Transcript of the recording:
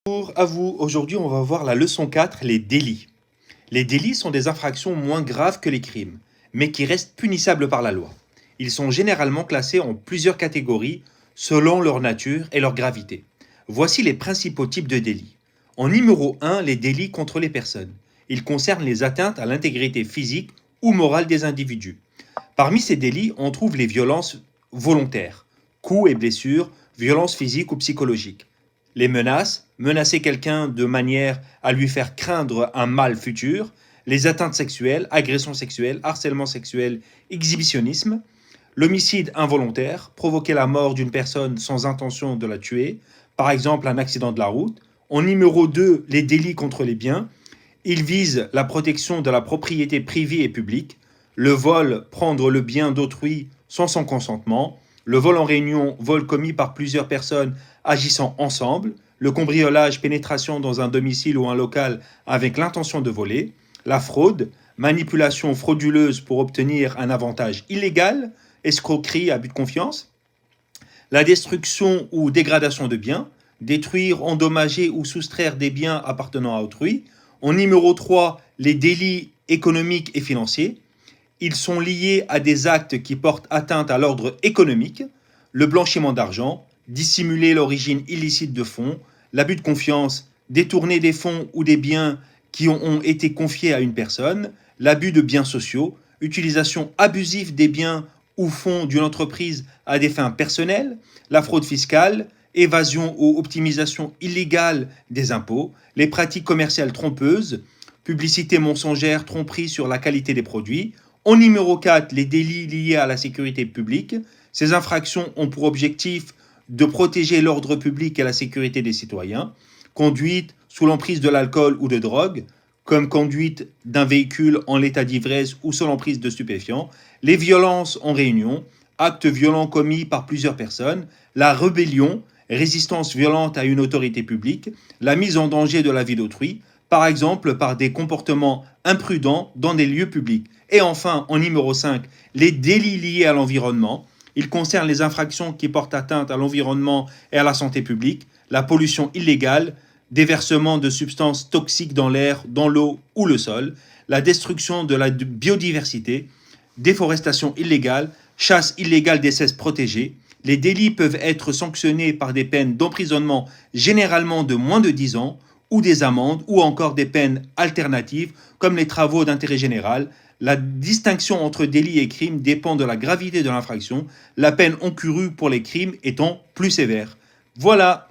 Bonjour à vous, aujourd'hui on va voir la leçon 4, les délits. Les délits sont des infractions moins graves que les crimes, mais qui restent punissables par la loi. Ils sont généralement classés en plusieurs catégories selon leur nature et leur gravité. Voici les principaux types de délits. En numéro 1, les délits contre les personnes. Ils concernent les atteintes à l'intégrité physique ou morale des individus. Parmi ces délits, on trouve les violences volontaires, coups et blessures, violences physiques ou psychologiques. Les menaces, menacer quelqu'un de manière à lui faire craindre un mal futur, les atteintes sexuelles, agressions sexuelles, harcèlement sexuel, exhibitionnisme, l'homicide involontaire, provoquer la mort d'une personne sans intention de la tuer, par exemple un accident de la route. En numéro 2, les délits contre les biens. Ils visent la protection de la propriété privée et publique, le vol, prendre le bien d'autrui sans son consentement, le vol en réunion, vol commis par plusieurs personnes agissant ensemble, le cambriolage, pénétration dans un domicile ou un local avec l'intention de voler, la fraude, manipulation frauduleuse pour obtenir un avantage illégal, escroquerie, abus de confiance, la destruction ou dégradation de biens, détruire, endommager ou soustraire des biens appartenant à autrui. En numéro 3, les délits économiques et financiers. Ils sont liés à des actes qui portent atteinte à l'ordre économique, le blanchiment d'argent, dissimuler l'origine illicite de fonds, l'abus de confiance, détourner des fonds ou des biens qui ont été confiés à une personne, l'abus de biens sociaux, utilisation abusive des biens ou fonds d'une entreprise à des fins personnelles, la fraude fiscale, évasion ou optimisation illégale des impôts, les pratiques commerciales trompeuses, publicité mensongère, tromperie sur la qualité des produits. En numéro 4, les délits liés à la sécurité publique. Ces infractions ont pour objectif de protéger l'ordre public et la sécurité des citoyens. Conduite sous l'emprise de l'alcool ou de drogue, comme conduite d'un véhicule en l'état d'ivresse ou sous l'emprise de stupéfiants. Les violences en réunion, actes violents commis par plusieurs personnes. La rébellion, résistance violente à une autorité publique. La mise en danger de la vie d'autrui, par exemple par des comportements imprudents dans des lieux publics. Et enfin, en numéro 5, les délits liés à l'environnement. Ils concernent les infractions qui portent atteinte à l'environnement et à la santé publique, la pollution illégale, déversement de substances toxiques dans l'air, dans l'eau ou le sol, la destruction de la biodiversité, déforestation illégale, chasse illégale d'espèces protégées. Les délits peuvent être sanctionnés par des peines d'emprisonnement généralement de moins de 10 ans, ou des amendes, ou encore des peines alternatives, comme les travaux d'intérêt général. La distinction entre délit et crime dépend de la gravité de l'infraction, la peine encourue pour les crimes étant plus sévère. Voilà.